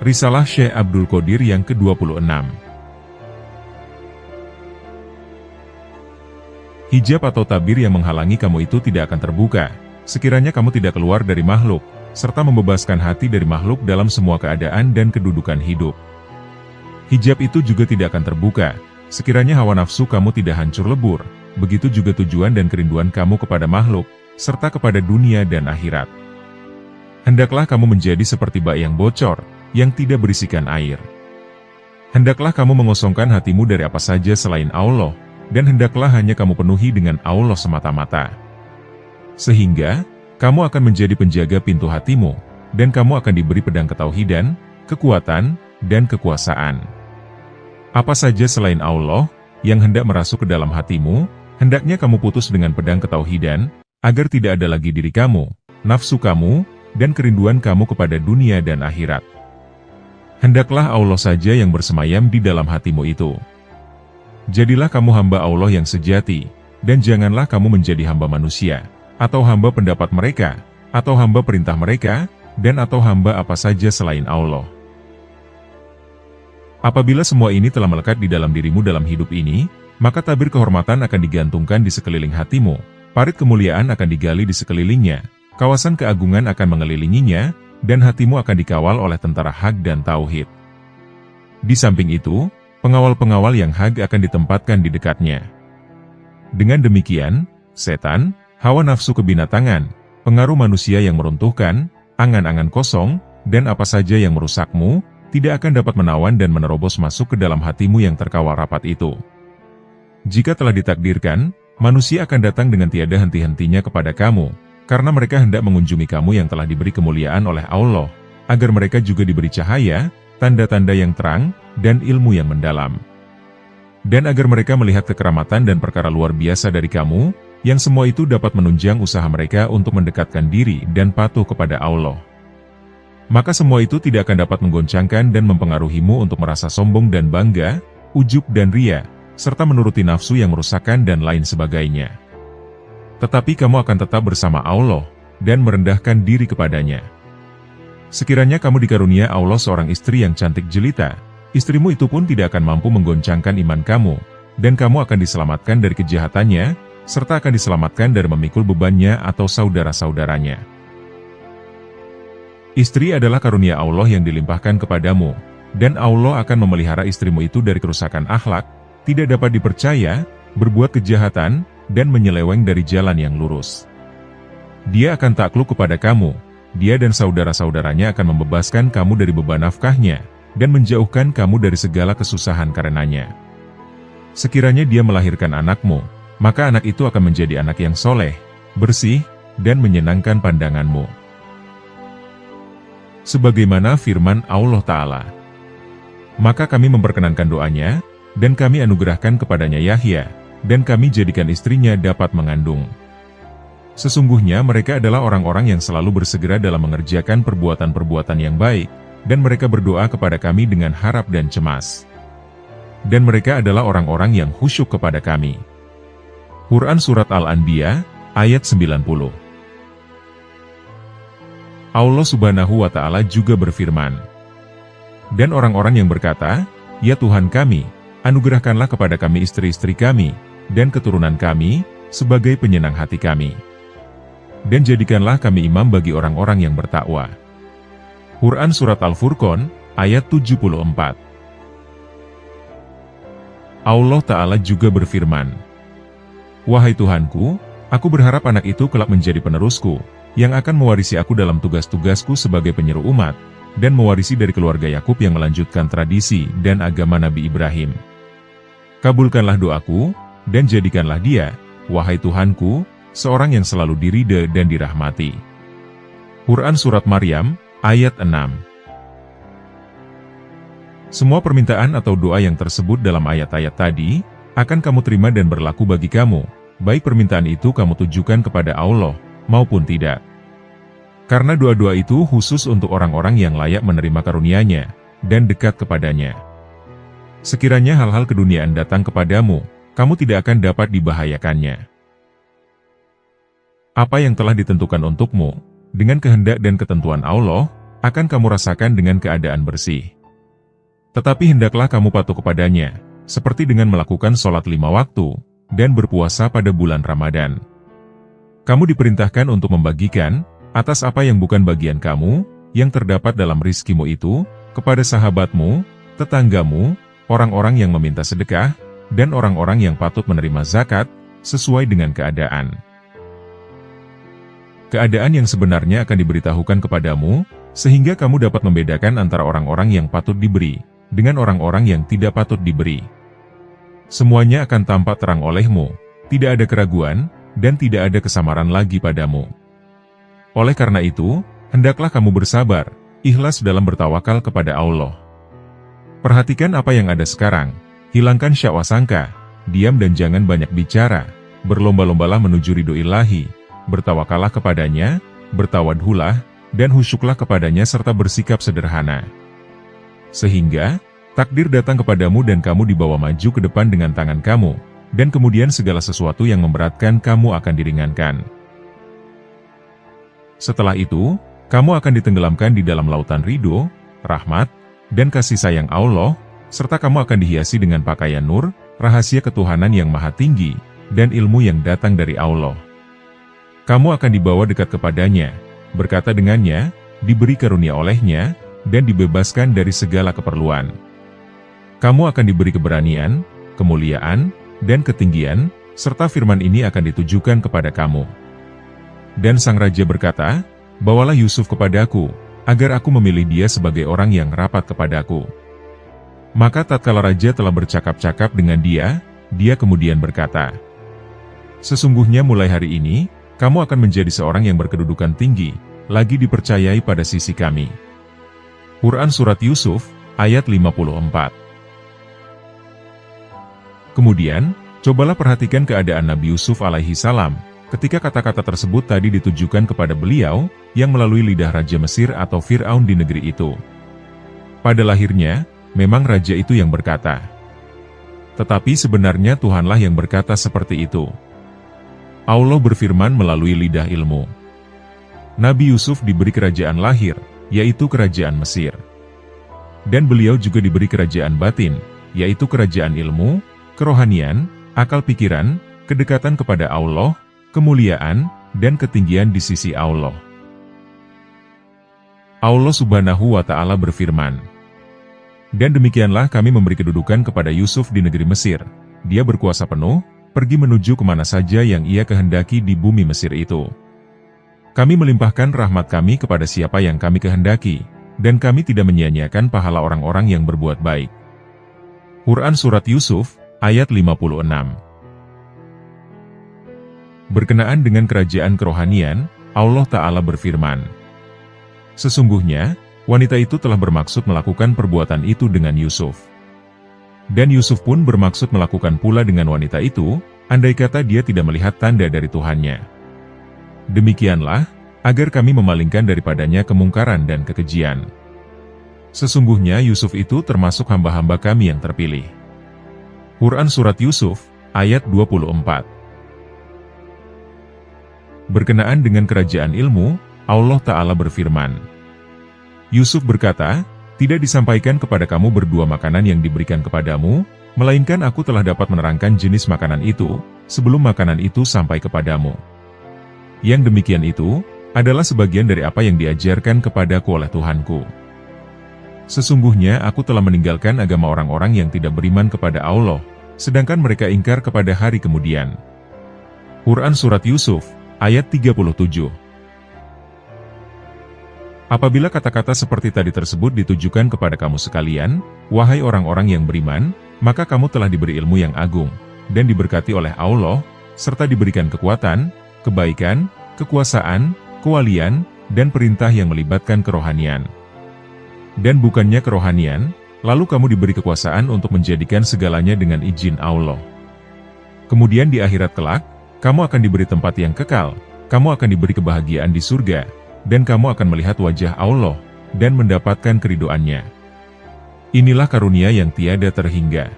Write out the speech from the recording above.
Risalah Syekh Abdul Qadir yang ke-26. Hijab atau tabir yang menghalangi kamu itu tidak akan terbuka, sekiranya kamu tidak keluar dari makhluk, serta membebaskan hati dari makhluk dalam semua keadaan dan kedudukan hidup. Hijab itu juga tidak akan terbuka, sekiranya hawa nafsu kamu tidak hancur lebur, begitu juga tujuan dan kerinduan kamu kepada makhluk, serta kepada dunia dan akhirat. Hendaklah kamu menjadi seperti bak yang bocor, yang tidak berisikan air. Hendaklah kamu mengosongkan hatimu dari apa saja selain Allah, dan hendaklah hanya kamu penuhi dengan Allah semata-mata. Sehingga, kamu akan menjadi penjaga pintu hatimu, dan kamu akan diberi pedang ketauhidan, kekuatan, dan kekuasaan. Apa saja selain Allah, yang hendak merasuk ke dalam hatimu, hendaknya kamu putus dengan pedang ketauhidan, agar tidak ada lagi diri kamu, nafsu kamu, dan kerinduan kamu kepada dunia dan akhirat. Hendaklah Allah saja yang bersemayam di dalam hatimu itu. Jadilah kamu hamba Allah yang sejati, dan janganlah kamu menjadi hamba manusia, atau hamba pendapat mereka, atau hamba perintah mereka, dan atau hamba apa saja selain Allah. Apabila semua ini telah melekat di dalam dirimu dalam hidup ini, maka tabir kehormatan akan digantungkan di sekeliling hatimu, parit kemuliaan akan digali di sekelilingnya, kawasan keagungan akan mengelilinginya, dan hatimu akan dikawal oleh tentara hak dan tauhid. Di samping itu, pengawal-pengawal yang hak akan ditempatkan di dekatnya. Dengan demikian, setan, hawa nafsu kebinatangan, pengaruh manusia yang meruntuhkan, angan-angan kosong, dan apa saja yang merusakmu, tidak akan dapat menawan dan menerobos masuk ke dalam hatimu yang terkawal rapat itu. Jika telah ditakdirkan, manusia akan datang dengan tiada henti-hentinya kepada kamu, karena mereka hendak mengunjungi kamu yang telah diberi kemuliaan oleh Allah, agar mereka juga diberi cahaya, tanda-tanda yang terang, dan ilmu yang mendalam. Dan agar mereka melihat kekeramatan dan perkara luar biasa dari kamu, yang semua itu dapat menunjang usaha mereka untuk mendekatkan diri dan patuh kepada Allah. Maka semua itu tidak akan dapat menggoncangkan dan mempengaruhimu untuk merasa sombong dan bangga, ujub dan ria, serta menuruti nafsu yang merusakkan dan lain sebagainya. Tetapi kamu akan tetap bersama Allah, dan merendahkan diri kepadanya. Sekiranya kamu dikarunia Allah seorang istri yang cantik jelita, istrimu itu pun tidak akan mampu menggoncangkan iman kamu, dan kamu akan diselamatkan dari kejahatannya, serta akan diselamatkan dari memikul bebannya atau saudara-saudaranya. Istri adalah karunia Allah yang dilimpahkan kepadamu, dan Allah akan memelihara istrimu itu dari kerusakan akhlak, tidak dapat dipercaya, berbuat kejahatan, dan menyeleweng dari jalan yang lurus. Dia akan takluk kepada kamu, dia dan saudara-saudaranya akan membebaskan kamu dari beban nafkahnya, dan menjauhkan kamu dari segala kesusahan karenanya. Sekiranya dia melahirkan anakmu, maka anak itu akan menjadi anak yang soleh, bersih, dan menyenangkan pandanganmu. Sebagaimana firman Allah Ta'ala, maka kami memperkenankan doanya, dan kami anugerahkan kepadanya Yahya, dan kami jadikan istrinya dapat mengandung. Sesungguhnya mereka adalah orang-orang yang selalu bersegera dalam mengerjakan perbuatan-perbuatan yang baik, dan mereka berdoa kepada kami dengan harap dan cemas. Dan mereka adalah orang-orang yang khusyuk kepada kami. Quran Surat Al-Anbiya, ayat 90. Allah Subhanahu wa Ta'ala juga berfirman, dan orang-orang yang berkata, "Ya Tuhan kami, anugerahkanlah kepada kami istri-istri kami, dan keturunan kami, sebagai penyenang hati kami. Dan jadikanlah kami imam bagi orang-orang yang bertakwa." Quran Surat Al-Furqan, ayat 74. Allah Ta'ala juga berfirman, "Wahai Tuhanku, aku berharap anak itu kelak menjadi penerusku, yang akan mewarisi aku dalam tugas-tugasku sebagai penyeru umat, dan mewarisi dari keluarga Yakub yang melanjutkan tradisi dan agama Nabi Ibrahim. Kabulkanlah doaku, dan jadikanlah dia, wahai Tuhanku, seorang yang selalu diridha dan dirahmati." Quran Surat Maryam, ayat 6. Semua permintaan atau doa yang tersebut dalam ayat-ayat tadi, akan kamu terima dan berlaku bagi kamu, baik permintaan itu kamu tujukan kepada Allah, maupun tidak. Karena doa-doa itu khusus untuk orang-orang yang layak menerima karunia-Nya, dan dekat kepadanya. Sekiranya hal-hal keduniaan datang kepadamu, kamu tidak akan dapat dibahayakannya. Apa yang telah ditentukan untukmu, dengan kehendak dan ketentuan Allah, akan kamu rasakan dengan keadaan bersih. Tetapi hendaklah kamu patuh kepadanya, seperti dengan melakukan sholat 5 waktu, dan berpuasa pada bulan Ramadan. Kamu diperintahkan untuk membagikan, atas apa yang bukan bagian kamu, yang terdapat dalam rizkimu itu, kepada sahabatmu, tetanggamu, orang-orang yang meminta sedekah, dan orang-orang yang patut menerima zakat, sesuai dengan keadaan. Keadaan yang sebenarnya akan diberitahukan kepadamu, sehingga kamu dapat membedakan antara orang-orang yang patut diberi, dengan orang-orang yang tidak patut diberi. Semuanya akan tampak terang olehmu, tidak ada keraguan, dan tidak ada kesamaran lagi padamu. Oleh karena itu, hendaklah kamu bersabar, ikhlas dalam bertawakal kepada Allah. Perhatikan apa yang ada sekarang, hilangkan syahwat sangka, diam dan jangan banyak bicara, berlomba-lombalah menuju ridho Ilahi, bertawakallah kepadanya, bertawadhulah, dan husyuklah kepadanya serta bersikap sederhana. Sehingga, takdir datang kepadamu dan kamu dibawa maju ke depan dengan tangan kamu, dan kemudian segala sesuatu yang memberatkan kamu akan diringankan. Setelah itu, kamu akan ditenggelamkan di dalam lautan ridho, rahmat, dan kasih sayang Allah, serta kamu akan dihiasi dengan pakaian nur, rahasia ketuhanan yang maha tinggi, dan ilmu yang datang dari Allah. Kamu akan dibawa dekat kepadanya, berkata dengannya, diberi karunia olehnya, dan dibebaskan dari segala keperluan. Kamu akan diberi keberanian, kemuliaan, dan ketinggian, serta firman ini akan ditujukan kepada kamu. Dan sang raja berkata, bawalah Yusuf kepadaku, agar aku memilih dia sebagai orang yang rapat kepadaku. Maka tatkala raja telah bercakap-cakap dengan dia, dia kemudian berkata, sesungguhnya mulai hari ini, kamu akan menjadi seorang yang berkedudukan tinggi, lagi dipercayai pada sisi kami. Quran Surat Yusuf, ayat 54. Kemudian, cobalah perhatikan keadaan Nabi Yusuf alaihi salam, ketika kata-kata tersebut tadi ditujukan kepada beliau, yang melalui lidah Raja Mesir atau Fir'aun di negeri itu. Pada lahirnya, memang raja itu yang berkata. Tetapi sebenarnya Tuhanlah yang berkata seperti itu. Allah berfirman melalui lidah ilmu. Nabi Yusuf diberi kerajaan lahir, yaitu kerajaan Mesir. Dan beliau juga diberi kerajaan batin, yaitu kerajaan ilmu, kerohanian, akal pikiran, kedekatan kepada Allah, kemuliaan, dan ketinggian di sisi Allah. Allah Subhanahu wa Ta'ala berfirman, dan demikianlah kami memberi kedudukan kepada Yusuf di negeri Mesir. Dia berkuasa penuh, pergi menuju kemana saja yang ia kehendaki di bumi Mesir itu. Kami melimpahkan rahmat kami kepada siapa yang kami kehendaki, dan kami tidak menyia-nyiakan pahala orang-orang yang berbuat baik. Quran Surat Yusuf, ayat 56. Berkenaan dengan kerajaan kerohanian, Allah Ta'ala berfirman, sesungguhnya, wanita itu telah bermaksud melakukan perbuatan itu dengan Yusuf. Dan Yusuf pun bermaksud melakukan pula dengan wanita itu, andai kata dia tidak melihat tanda dari Tuhannya. Demikianlah, agar kami memalingkan daripadanya kemungkaran dan kekejian. Sesungguhnya Yusuf itu termasuk hamba-hamba kami yang terpilih. Quran Surat Yusuf, ayat 24. Berkenaan dengan kerajaan ilmu, Allah Ta'ala berfirman, Yusuf berkata, tidak disampaikan kepada kamu berdua makanan yang diberikan kepadamu, melainkan aku telah dapat menerangkan jenis makanan itu, sebelum makanan itu sampai kepadamu. Yang demikian itu, adalah sebagian dari apa yang diajarkan kepadaku oleh Tuhanku. Sesungguhnya aku telah meninggalkan agama orang-orang yang tidak beriman kepada Allah, sedangkan mereka ingkar kepada hari kemudian. Quran Surat Yusuf, ayat 37. Apabila kata-kata seperti tadi tersebut ditujukan kepada kamu sekalian, wahai orang-orang yang beriman, maka kamu telah diberi ilmu yang agung, dan diberkati oleh Allah, serta diberikan kekuatan, kebaikan, kekuasaan, kewalian, dan perintah yang melibatkan kerohanian. Dan bukannya kerohanian, lalu kamu diberi kekuasaan untuk menjadikan segalanya dengan izin Allah. Kemudian di akhirat kelak, kamu akan diberi tempat yang kekal, kamu akan diberi kebahagiaan di surga, dan kamu akan melihat wajah Allah, dan mendapatkan keridhoannya. Inilah karunia yang tiada terhingga.